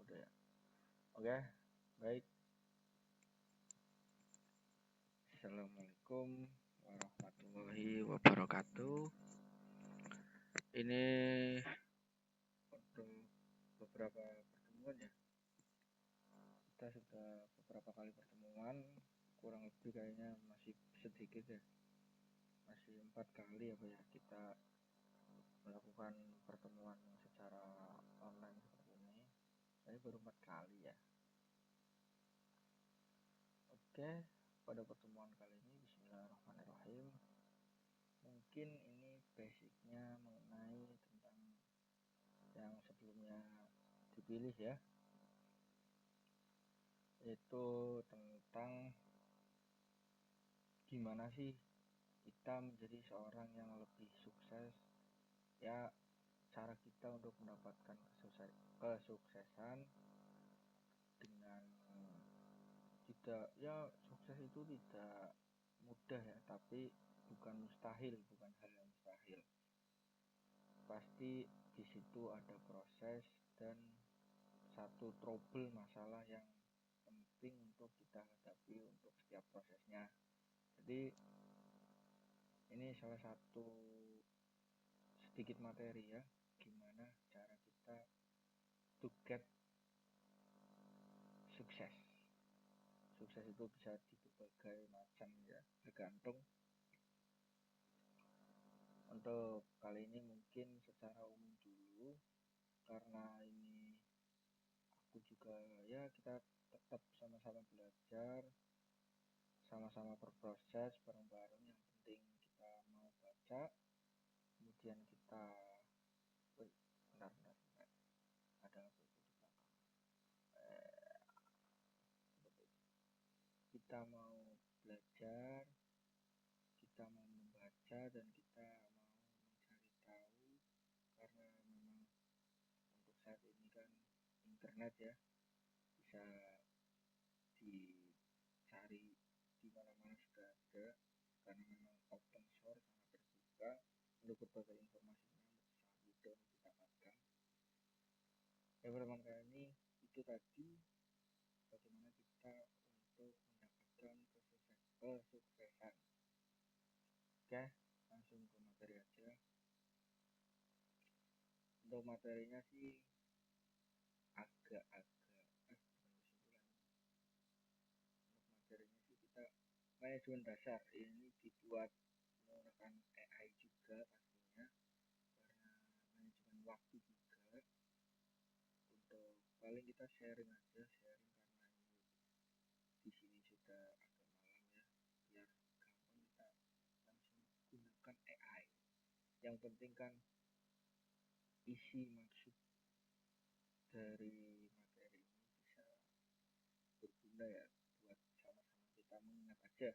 udah ya. Oke, baik. Assalamualaikum warahmatullahi wabarakatuh. Ini untuk beberapa pertemuan ya. Kita sudah beberapa kali pertemuan, kurang lebih kayaknya masih sedikit ya. Masih 4 kali apa ya kita melakukan pertemuan secara online seperti ini. Saya baru 4 kali ya. Oke, pada pertemuan kali ini bismillahirrahmanirrahim. Mungkin ini basicnya mengenai tentang yang sebelumnya dipilih ya, yaitu tentang gimana sih kita menjadi seorang yang lebih sukses ya, cara kita untuk mendapatkan kesuksesan dengan tidak ya, sukses itu tidak mudah ya, tapi bukan mustahil, bukan hal yang mustahil. Pasti di situ ada proses dan satu trouble masalah yang penting untuk kita hadapi untuk setiap prosesnya. Jadi ini salah satu sedikit materi ya, gimana cara kita to get sukses. Sukses itu bisa di berbagai macam ya, tergantung. Untuk kali ini mungkin secara umum dulu, karena ini aku juga ya, kita tetap sama-sama belajar, sama-sama berproses bareng-bareng. Yang penting kita mau baca, kemudian kita benar ada apa itu di belakang, kita mau belajar, kita mau membaca, dan kita mau mencari tahu, karena memang untuk saat ini kan internet ya bisa dicari di mana-mana, sudah ada, karena memang open source, sangat terbuka untuk berbagai informasinya, sangat mudah untuk didapatkan. Ya, pertemuan kali ini itu tadi, bagaimana kita untuk mendapatkan kesuksesan. Oke, langsung ke materi aja. Untuk materinya sih agak-agak bukan kesimpulan. Untuk materinya sih kita manajemen dasar, ini dibuat menggunakan AI juga pastinya, karena manajemen waktu juga. Untuk paling kita sharing aja, karena ini di sini sudah agak malam ya, biar gampang kita langsung gunakan AI. Yang penting kan isi maksud dari materi ini bisa berguna ya, buat sama-sama kita mengingat aja,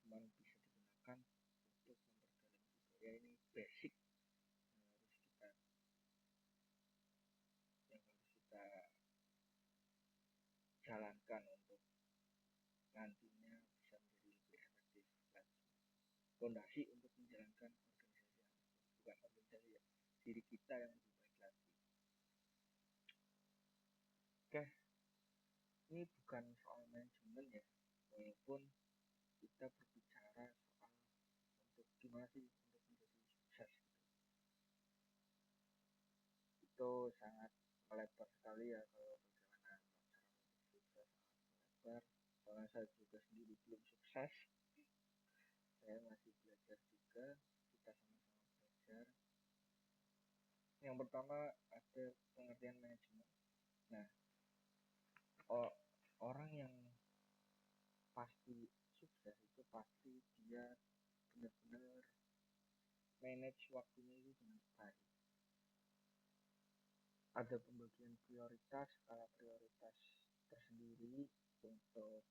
cuman bisa digunakan untuk memperdalam juga ya. Ini basic yang harus kita jalankan untuk nantinya bisa menjadi lebih efektif lagi. Fondasi untuk menjalankan organisasi, bukan organisasi ya, diri kita yang lebih baik lagi. Oke, ini bukan soal manajemen ya, walaupun kita berbicara soal untuk gimana sih untuk menjadi sukses, itu sangat melebar sekali ya. Kalau bagaimana cara menjadi sukses sangat melebar, soalnya saya juga sendiri belum sukses, saya masih belajar juga, kita sama-sama belajar. Yang pertama ada pengertian manajemen. Nah, orang yang pasti sukses itu pasti dia benar-benar manage waktunya itu dengan baik. Ada pembagian prioritas, skala prioritas tersendiri untuk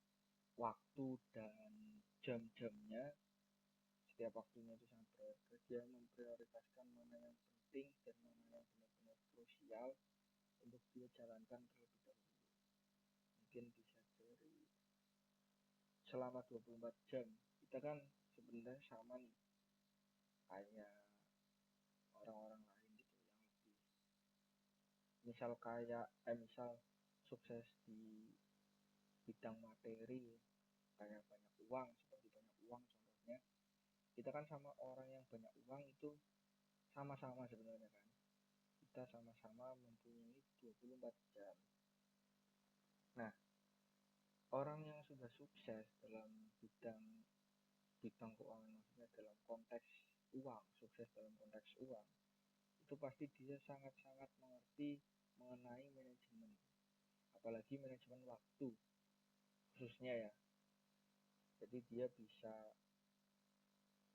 waktu dan jam-jamnya. Setiap waktunya itu sangat berharga. Dia memprioritaskan mana yang penting dan mana yang benar-benar krusial untuk dia jalankan terlebih dahulu. Mungkin bisa dari selama 24 jam. Kita kan sebenarnya sama nih kayak orang-orang lain gitu, yang lebih misal sukses di bidang materi, kayak banyak uang, seperti banyak uang contohnya, kita kan sama orang yang banyak uang itu sama-sama sebenarnya kan, kita sama-sama mempunyai 24 jam. Nah, orang yang sudah sukses dalam bidang bidang keuangan, maksudnya dalam konteks uang, sukses dalam konteks uang, itu pasti dia sangat-sangat mengerti mengenai manajemen, apalagi manajemen waktu khususnya ya. Jadi dia bisa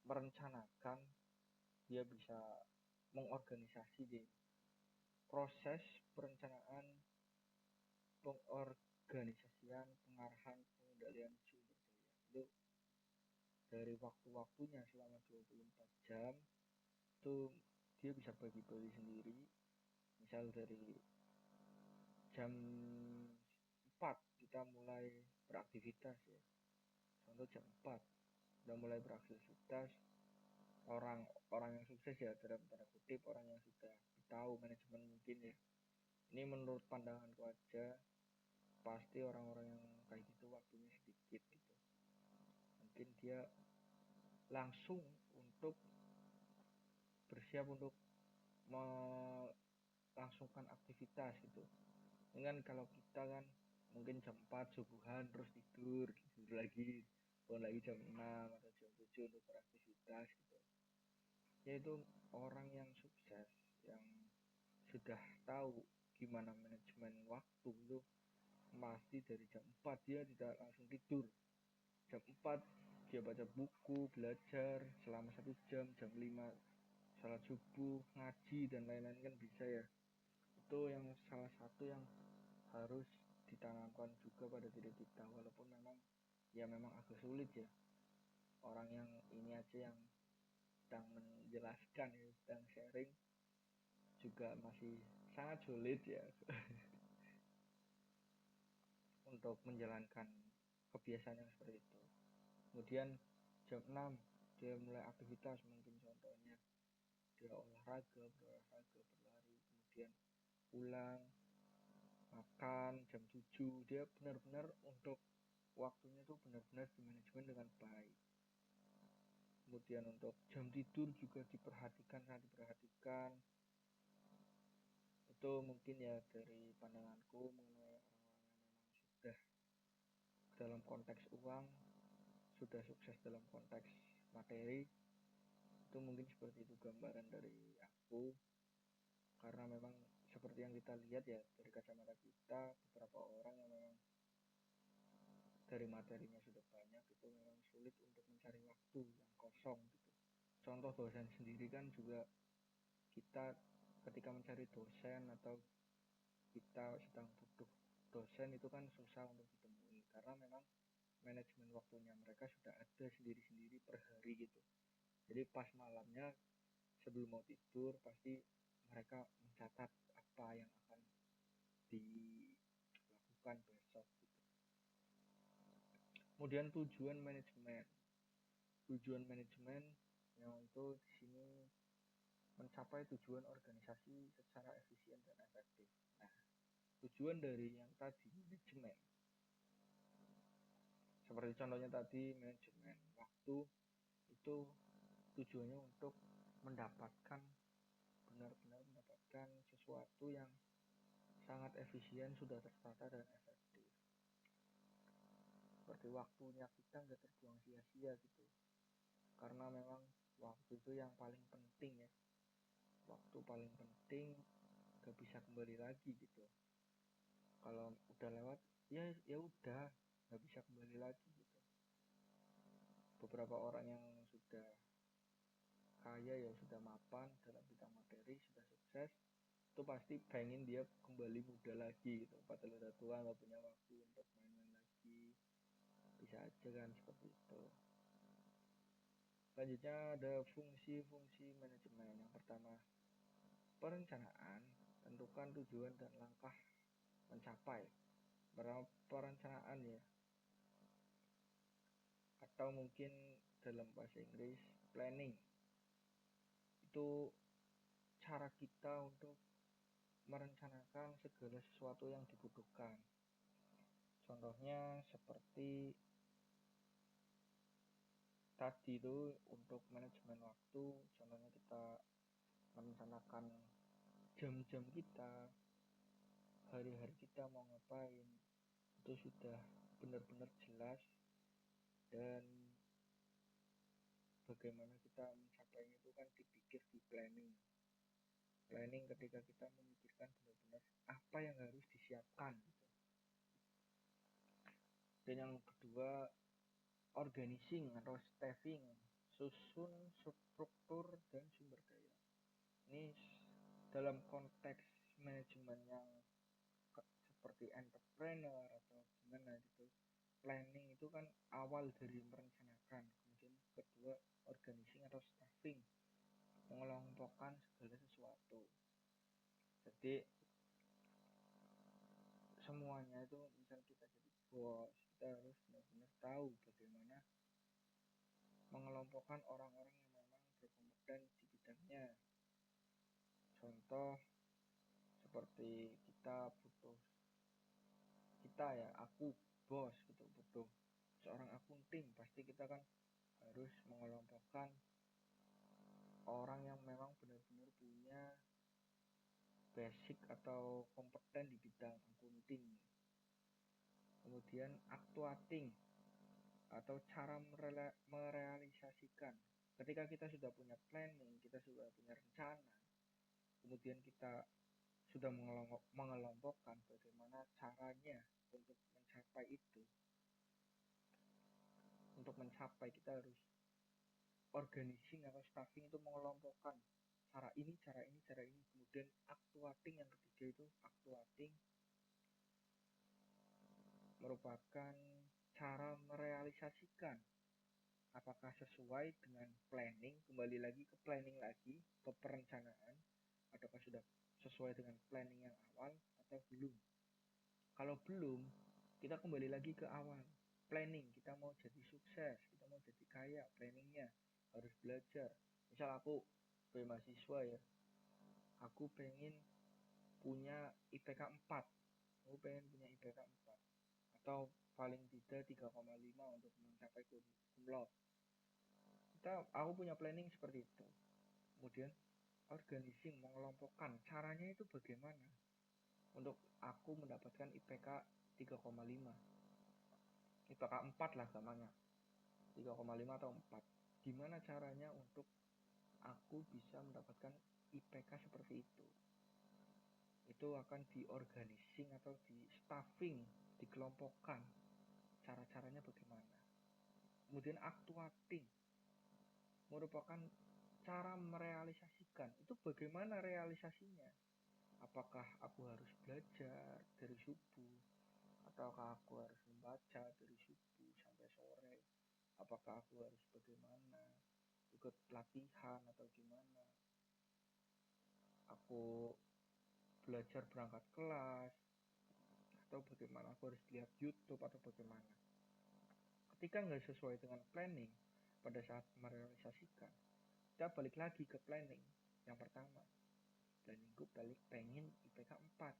merencanakan, dia bisa mengorganisasi di proses perencanaan, pengorganisasian, pengarahan, pengendalian sumber daya itu dari waktu-waktunya selama 24 jam itu dia bisa bagi-bagi sendiri. Misal dari jam 4 kita mulai beraktivitas ya, contoh jam 4 udah mulai beraktivitas. Orang-orang yang sukses ya, dalam tanda kutip orang yang sudah tahu manajemen mungkin ya, ini menurut pandanganku aja, pasti orang-orang yang kayak gitu waktunya sedikit gitu, mungkin dia langsung untuk bersiap untuk melangsungkan aktivitas gitu. Dengan kalau kita kan mungkin jam 4 subuhan terus tidur lagi, bangun lagi jam 6 atau jam 7 untuk beraktivitas gitu. Yaitu orang yang sukses, yang sudah tahu gimana manajemen waktu itu, pasti dari jam 4 dia tidak langsung tidur. Jam 4 dia baca buku, belajar selama 1 jam, jam 5 salat subuh, ngaji dan lain-lain kan bisa ya. Itu yang salah satu yang harus ditanamkan juga pada diri kita, walaupun memang agak sulit ya. Orang yang ini aja yang sedang menjelaskan ya, sedang sharing juga masih sangat sulit ya untuk menjalankan kebiasaan yang seperti itu. Kemudian jam 6 dia mulai aktivitas, mungkin contohnya dia olahraga, berlari, kemudian pulang makan jam 7, dia benar-benar untuk waktunya tuh benar-benar dimanajemen dengan baik. Kemudian untuk jam tidur juga sangat diperhatikan. Itu mungkin ya dari pandanganku mengenai orang-orang yang memang sudah dalam konteks uang, sudah sukses dalam konteks materi. Itu mungkin seperti itu gambaran dari aku, karena memang seperti yang kita lihat ya dari kacamata kita, beberapa orang yang memang dari materinya sudah banyak itu memang sulit untuk mencari waktu yang kosong gitu. Contoh dosen sendiri kan juga, kita ketika mencari dosen atau kita sedang butuh dosen itu kan susah untuk ditemui, karena memang manajemen waktunya mereka sudah ada sendiri-sendiri per hari gitu. Jadi pas malamnya sebelum mau tidur pasti mereka mencatat apa yang akan dilakukan besok gitu. Kemudian tujuan manajemen yang itu di sini mencapai tujuan organisasi secara efisien dan efektif. Nah, tujuan dari yang tadi manajemen, seperti contohnya tadi manajemen waktu, itu tujuannya untuk mendapatkan benar-benar mendapatkan sesuatu yang sangat efisien, sudah tertata dan efektif. Seperti waktunya kita nggak terbuang sia-sia gitu, karena memang waktu itu yang paling penting ya, waktu paling penting, gak bisa kembali lagi gitu. Kalau udah lewat ya udah nggak bisa kembali lagi gitu. Beberapa orang yang sudah kaya ya, sudah mapan dalam bidang materi, sudah sukses, itu pasti pengen dia kembali muda lagi gitu. Padahal udah tua nggak punya waktu untuk main-main lagi, bisa aja kan seperti itu. Selanjutnya ada fungsi-fungsi manajemen. Yang pertama, perencanaan. Tentukan tujuan dan langkah mencapai. Perencanaan ya, atau mungkin dalam bahasa Inggris planning, itu cara kita untuk merencanakan segala sesuatu yang dibutuhkan. Contohnya seperti tadi itu untuk manajemen waktu, contohnya kita merencanakan jam-jam kita, hari-hari kita mau ngapain, itu sudah benar-benar jelas, dan bagaimana kita mencapainya itu kan dipikir di planning ketika kita memikirkan benar-benar apa yang harus disiapkan gitu. Dan yang kedua, organizing atau staffing, susun struktur dan sumber daya. Ini dalam konteks manajemen yang seperti entrepreneur atau gimana gitu. Planning itu kan awal dari merencanakan, kemudian kedua organizing atau staffing, mengelompokkan segala sesuatu. Jadi semuanya itu, misal kita jadi bos, kita harus benar-benar tahu bagaimana mengelompokkan orang-orang yang memang berkompeten di bidangnya. Contoh seperti kita ya, aku bos gitu, butuh seorang akunting, pasti kita kan harus mengelompokkan orang yang memang benar-benar punya basic atau kompeten di bidang akunting. Kemudian actuating atau cara merealisasikan. Ketika kita sudah punya planning, kita sudah punya rencana, kemudian kita sudah mengelompokkan bagaimana caranya untuk mencapai itu. Untuk mencapai kita harus organizing atau staffing, itu mengelompokkan cara ini. Kemudian actuating, yang ketiga itu actuating merupakan cara merealisasikan apakah sesuai dengan planning, kembali lagi ke planning lagi, ke perencanaan, apakah sudah sesuai dengan planning yang awal atau belum. Kalau belum, kita kembali lagi ke awal planning. Kita mau jadi sukses, kita mau jadi kaya, planningnya harus belajar. Misal aku sebagai mahasiswa ya, aku pengen punya IPK 4, aku pengen punya IPK 4 atau paling tidak 3,5 untuk mencapai cum laude. Aku punya planning seperti itu. Kemudian organizing, mengelompokkan caranya itu bagaimana untuk aku mendapatkan IPK 3,5, IPK 4 lah gampangnya, 3,5 atau 4. Gimana caranya untuk aku bisa mendapatkan IPK seperti itu? Itu akan diorganising atau di staffing, dikelompokkan cara-caranya bagaimana. Kemudian actuating merupakan cara merealisasikan. Itu bagaimana realisasinya? Apakah aku harus belajar dari subuh, ataukah aku harus membaca dari subuh sampai sore? Apakah aku harus bagaimana, ikut pelatihan atau gimana? Aku belajar berangkat kelas, atau bagaimana aku harus lihat YouTube atau bagaimana? Ketika nggak sesuai dengan planning, pada saat merealisasikan, kita balik lagi ke planning yang pertama. Planningku balik pengen IPK 4.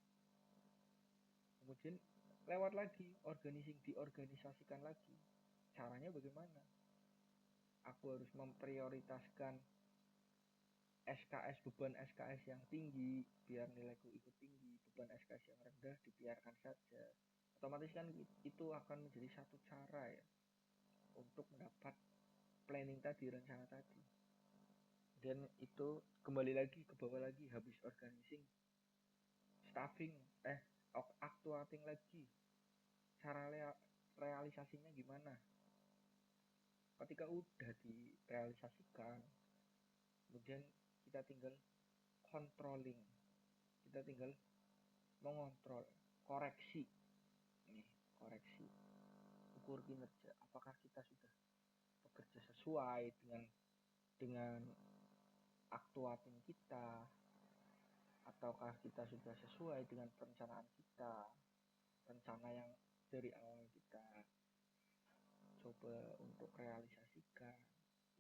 Kemudian lewat lagi diorganisasikan lagi. Caranya bagaimana? Aku harus memprioritaskan beban SKS yang tinggi biar nilaiku ikut tinggi, beban SKS yang rendah dibiarkan saja. Otomatis kan itu akan menjadi satu cara ya untuk mendapat planning tadi, rencana tadi. Dan itu kembali lagi ke bawah lagi, habis organizing, staffing, actuating lagi, cara realisasinya gimana. Ketika udah direalisasikan, kemudian kita tinggal controlling, kita tinggal mengontrol, koreksi. Koreksi, ukur kinerja, apakah kita sudah bekerja sesuai dengan actuating kita, ataukah kita sudah sesuai dengan perencanaan kita, rencana yang dari awal kita coba untuk realisasikan.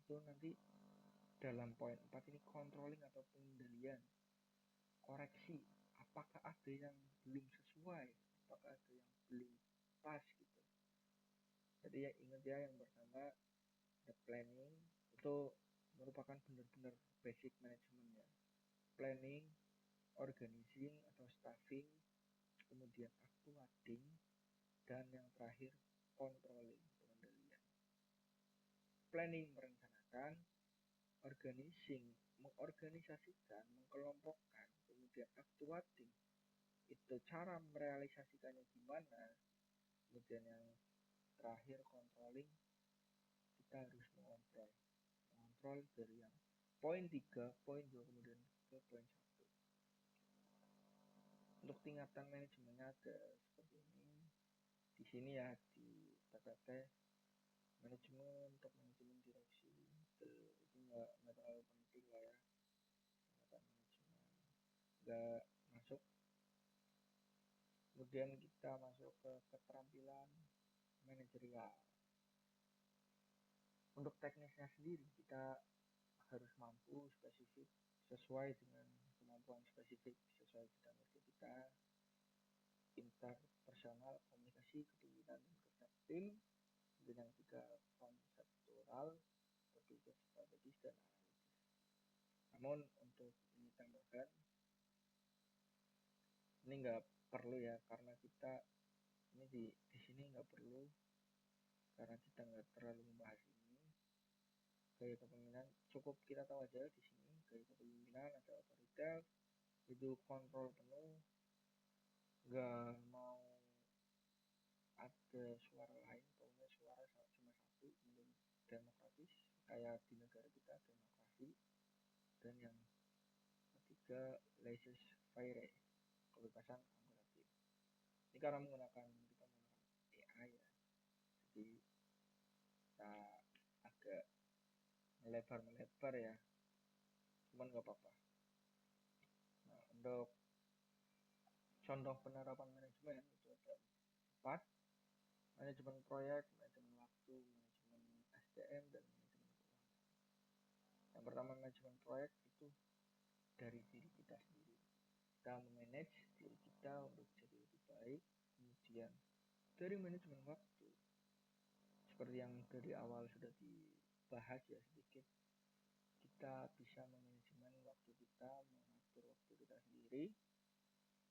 Itu nanti dalam poin 4 ini controlling atau pengendalian, koreksi, apakah ada yang belum sesuai, apakah ada yang belum pas gitu. Jadi ya ingat ya, yang pertama the planning itu merupakan benar-benar basic manajemen ya. Planning, organizing atau staffing, kemudian actuating, dan yang terakhir controlling, pengendalian. Planning merencanakan, organizing mengorganisasikan, mengkelompokkan, kemudian actuating itu cara merealisasikannya gimana, kemudian yang terakhir controlling, kita harus mengontrol dari yang poin 3, poin 2, kemudian ke poin 1. Untuk tingkatan manajemennya ada seperti ini. Di sini ya di PPT manajemen, top manajemen, direksi, itu nggak terlalu penting lah ya. Tingkatan manajemen nggak masuk. Kemudian kita masuk ke keterampilan manajerial. Untuk teknisnya sendiri kita harus mampu spesifik sesuai dengan kemampuan spesifik sesuai bidang kerja kita, interpersonal, komunikasi, kepemimpinan, dan kerja tim. Dan yang tiga konseptual, berpikir strategis dan analitis. Namun untuk ini tambahkan, ini nggak perlu ya, karena kita ini di sini nggak perlu, karena kita nggak terlalu membahas ini. Gaya kepemimpinan cukup kita tahu aja di sini. Gaya kepemimpinan ada otoriter, itu kontrol penuh, nggak mau ada suara lain, pokoknya suara cuma satu, belum demokratis kayak di negara kita demokrasi. Dan yang ketiga laissez faire, kebebasan anggota tim. Ini karena kita menggunakan AI ya, jadi kita agak melebar ya, cuman nggak apa-apa. Nah, untuk contoh penerapan manajemen itu ada 4: manajemen proyek, manajemen waktu, manajemen SDM, dan manajemen keuangan. Yang pertama manajemen proyek itu dari diri kita sendiri. Kita memanage diri kita untuk jadi lebih baik. Kemudian dari manajemen waktu, seperti yang dari awal sudah dibahas ya sedikit, kita bisa memanajemen waktu kita, mengatur waktu kita sendiri.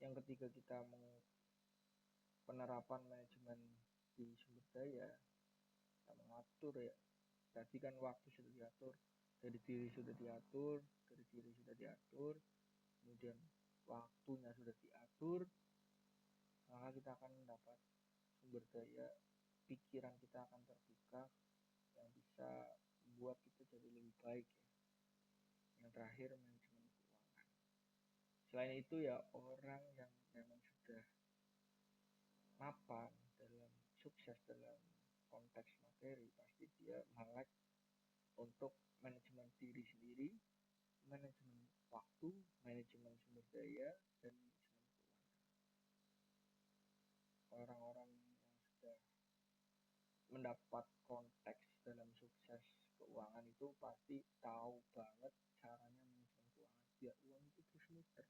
Yang ketiga kita penerapan manajemen di sumber daya, kita mengatur ya. Tadi kan waktu sudah diatur, dari diri sudah diatur, kemudian waktunya sudah diatur, maka kita akan mendapat sumber daya, pikiran kita akan terbuka yang bisa membuat kita jadi lebih baik ya. Yang terakhir manajemen keuangan. Selain itu ya, orang yang memang sudah mapan dalam sukses dalam konteks materi, pasti dia melek untuk manajemen diri sendiri, manajemen waktu, manajemen sumber daya, dan manajemen keuangan. Orang-orang yang sudah mendapat konteks dalam sukses keuangan itu pasti tahu banget caranya manajemen keuangan biar uang itu terus muter.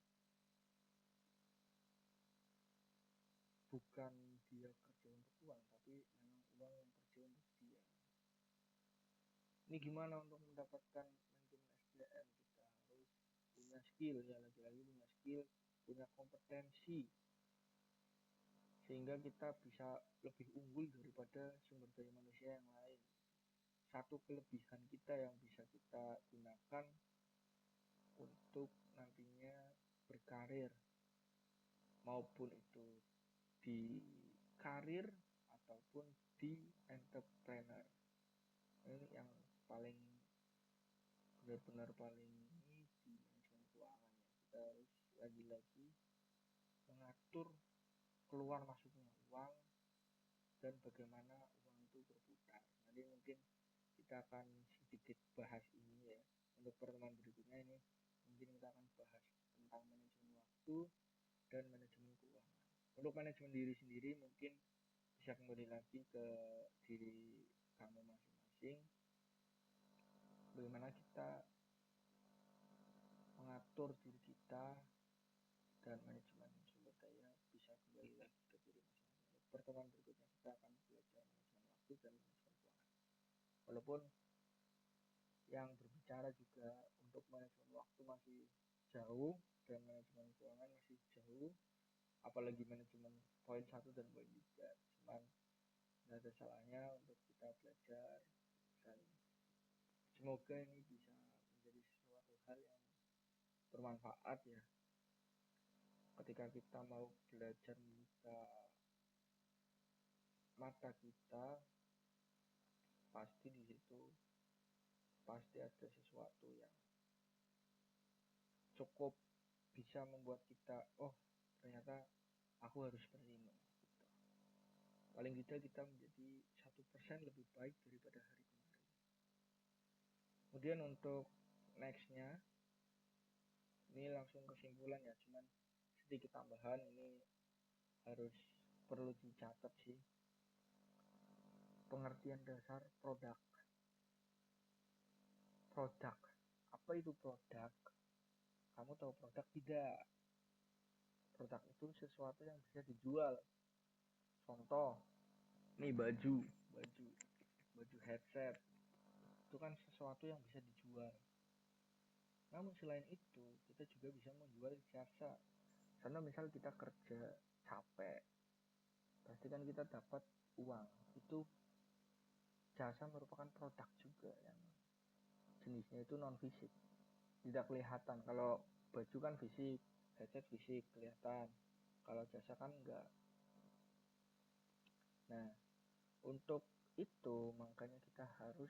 Bukan dia kerja untuk uang, tapi memang uang yang kerja untuk dia. Ini gimana untuk mendapatkan manajemen SDM? Kita harus punya skill ya, lagi-lagi punya skill, punya kompetensi, sehingga kita bisa lebih unggul daripada sumber daya manusia yang lain. Satu kelebihan kita yang bisa kita gunakan untuk nantinya berkarir, maupun itu di karir ataupun di entrepreneur. Ini yang paling benar-benar paling ini di manajemen keuangan ya. Kita harus lagi-lagi mengatur keluar masuknya uang dan bagaimana uang itu berputar. Nanti mungkin kita akan sedikit bahas ini ya. Untuk pertemuan berikutnya ini mungkin kita akan bahas tentang manajemen waktu dan manajemen keuangan. Untuk manajemen diri sendiri mungkin bisa kembali lagi ke diri kamu masing-masing, bagaimana kita mengatur diri kita dan dengan manajemen sumber daya bisa kembali lagi ke diri masing-masing. Pertemuan berikutnya kita akan belajar manajemen waktu dan manajemen keuangan. Walaupun yang berbicara juga untuk manajemen waktu masih jauh dan manajemen keuangan masih jauh, apalagi manajemen poin 1 dan poin 3. Cuman nggak ada salahnya untuk kita belajar, dan semoga ini bisa menjadi suatu hal yang bermanfaat ya. Ketika kita mau belajar membuka mata kita, pasti di situ pasti ada sesuatu yang cukup bisa membuat kita, oh ternyata aku harus seperti ini gitu. Paling tidak kita menjadi 1% lebih baik daripada hari kemarin. Kemudian untuk nextnya, ini langsung kesimpulan ya, cuman sedikit tambahan, ini harus perlu dicatat sih. Pengertian dasar produk. Apa itu produk? Kamu tahu produk tidak? Produk itu sesuatu yang bisa dijual. Contoh, nih baju headset, itu kan sesuatu yang bisa dijual. Namun selain itu, kita juga bisa menjual jasa. Karena misal kita kerja capek, pasti kan kita dapat uang. Itu jasa merupakan produk juga yang jenisnya itu non fisik, tidak kelihatan. Kalau baju kan fisik, headset fisik kelihatan, kalau jasa kan enggak. Nah, untuk itu makanya kita harus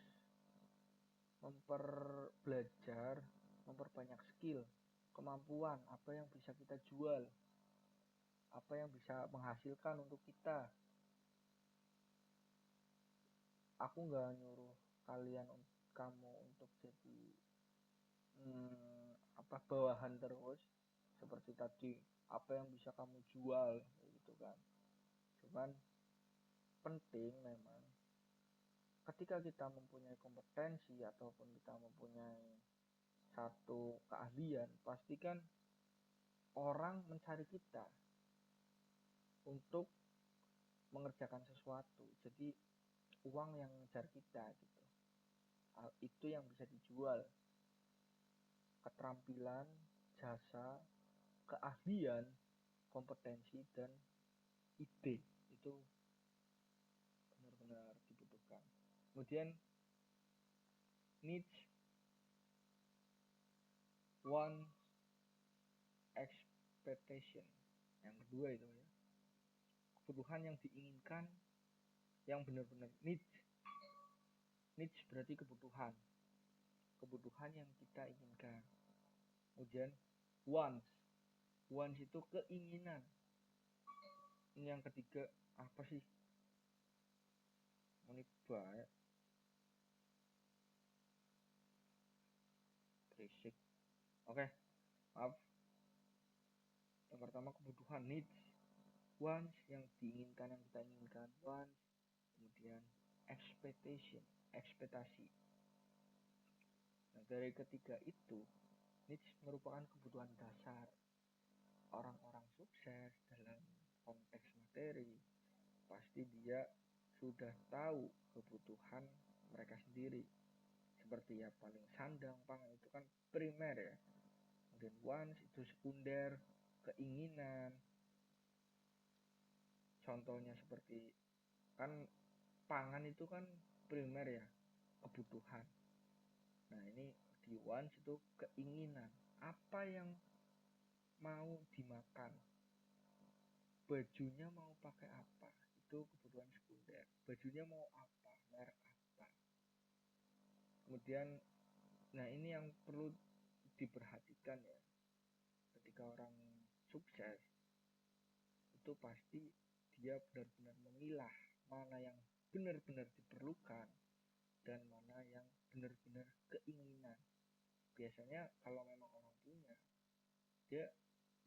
belajar, memperbanyak skill, kemampuan, apa yang bisa kita jual, apa yang bisa menghasilkan untuk kita. Aku nggak nyuruh kamu untuk jadi bawahan terus seperti tadi, apa yang bisa kamu jual gitu kan. Cuman penting memang ketika kita mempunyai kompetensi ataupun kita mempunyai satu keahlian, pastikan orang mencari kita untuk mengerjakan sesuatu. Jadi uang yang mengejar kita gitu. Itu yang bisa dijual. Keterampilan, jasa, keahlian, kompetensi, dan ide itu benar-benar dibutuhkan. Kemudian needs, want, expectation. Yang kedua itu ya, kebutuhan yang diinginkan, yang benar-benar needs. Needs berarti kebutuhan yang kita inginkan. Kemudian wants itu keinginan. Ini yang ketiga, apa sih? Ini banyak berisik. Oke, maaf. Yang pertama kebutuhan, needs. Wants yang diinginkan, yang kita inginkan, wants. Kemudian expectation, ekspektasi. Nah, dari ketiga itu, needs merupakan kebutuhan dasar. Orang-orang sukses dalam konteks materi, pasti dia sudah tahu kebutuhan mereka sendiri. Seperti ya paling sandang, pangan itu kan primer ya. Kemudian wants itu sekunder, keinginan. Contohnya seperti kan pangan itu kan primer ya, kebutuhan. Nah ini di wants itu keinginan, apa yang mau dimakan, bajunya mau pakai apa, itu kebutuhan sekunder. Bajunya mau apa, merek apa. Kemudian nah ini yang perlu diperhatikan ya, ketika orang sukses itu pasti dia benar-benar memilah mana yang benar-benar diperlukan dan mana yang benar-benar keinginan. Biasanya kalau memang orang punya, dia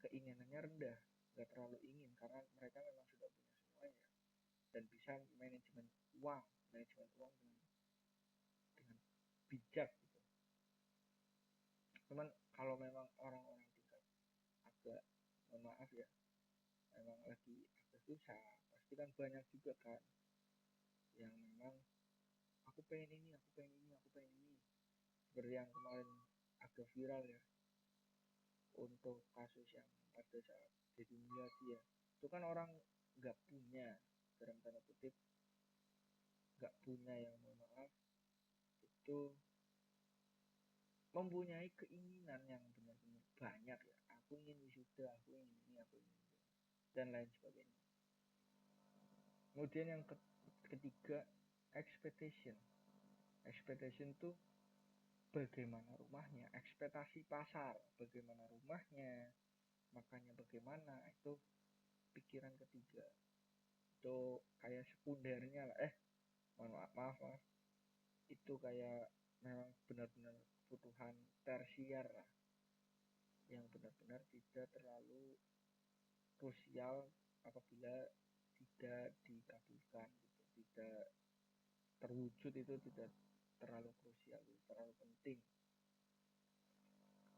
keinginannya rendah, nggak terlalu ingin, karena mereka memang sudah punya semuanya dan bisa manajemen uang dengan bijak gitu. Cuman kalau memang orang-orang tingkat agak mohon maaf ya, memang lagi agak susah, pasti kan banyak juga kan yang memang aku pengen ini, aku pengen ini, aku pengen ini, seperti yang kemarin agak viral ya, untuk kasus yang pada saat jadi Mulyadi ya, itu kan orang nggak punya, dalam tanda kutip nggak punya, yang mohon maaf itu mempunyai keinginan yang benar-benar banyak ya, aku ingin wisuda, aku ingin ini, aku ingin ini, dan lain sebagainya. Kemudian yang ketiga, expectation. Expectation tuh bagaimana rumahnya, ekspektasi pasar bagaimana rumahnya, makanya bagaimana, itu pikiran ketiga, itu kayak sekundernya lah, mohon maaf, maaf, itu kayak memang benar-benar kebutuhan tersier lah, yang benar-benar tidak terlalu krusial apabila tidak dikabulkan gitu, tidak terwujud, itu tidak terlalu krusial, itu terlalu penting.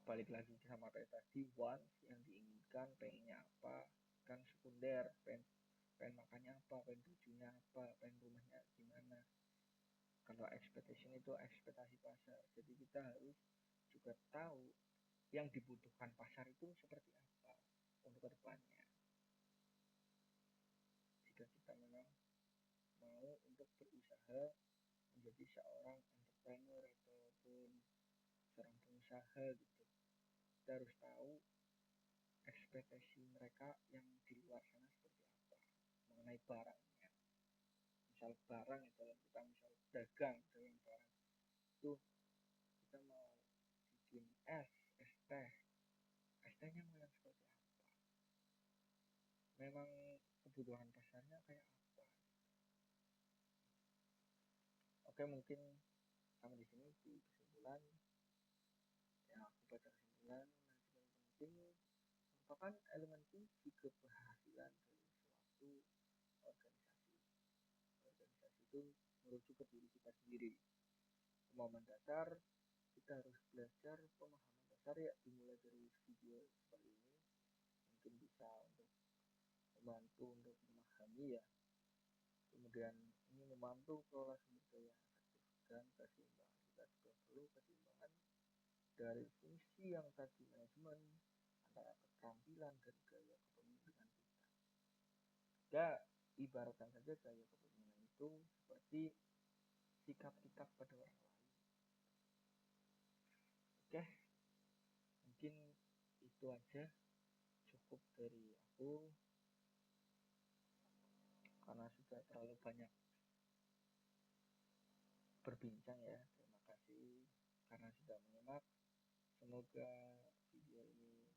Balik lagi sama kayak tadi, wants yang diinginkan, pengennya apa, kan sekunder, pengen makannya apa, pengen bajunya apa, pengen rumahnya gimana. Kalau expectation itu ekspektasi pasar, jadi kita harus juga tahu yang dibutuhkan pasar itu seperti apa untuk kedepannya, jika kita memang mau untuk berusaha menjadi seorang entrepreneur ataupun seorang pengusaha gitu. Kita harus tahu ekspektasi mereka yang di luar sana seperti apa mengenai barangnya. Misal barang itu, kita misal dagang dengan barang itu, kita mau bikin es teh, es tehnya mau yang seperti apa, memang kebutuhan pasarnya kayak apa. Oke, mungkin sampai di sini di kesimpulan, yang aku baca kesimpulan, manajemen penting merupakan elemen kunci keberhasilan dari suatu organisasi. Organisasi itu merujuk ke diri kita sendiri. Pemahaman dasar, kita harus belajar pemahaman dasar ya, dimulai dari video seperti ini, mungkin bisa untuk membantu untuk memahami ya. Kemudian ini membantu kelola sumber daya yang efektif dan keseimbangan. Kita juga perlu keseimbangan dari fungsi yang tadi, manajemen, antara keterampilan dan gaya kepemimpinan kita. Ya, ibaratkan saja gaya kepemimpinan itu seperti sikap kita pada orang lain. Oke, mungkin itu aja, cukup dari aku karena sudah terlalu banyak berbincang ya. Terima kasih karena sudah menyimak. Semoga video ini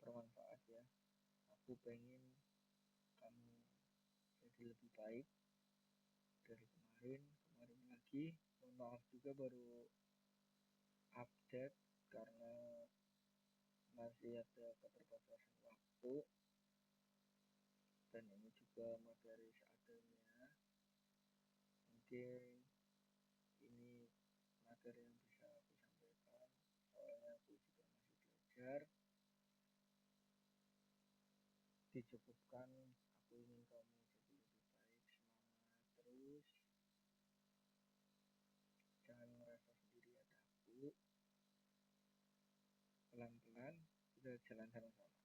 bermanfaat ya. Aku pengen kamu jadi lebih baik dari kemarin lagi. Mohon maaf juga baru update karena masih ada keterbatasan waktu, dan ini juga materi seadanya. Mungkin ini materi yang bisa aku sampaikan, soalnya aku juga masih belajar. Dicukupkan, aku ingin kamu jadi lebih baik, semangat terus, jangan merasa sendiri, ada aku, pelan-pelan kita jalan sama-sama.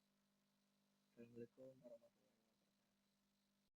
Assalamualaikum warahmatullahi wabarakatuh.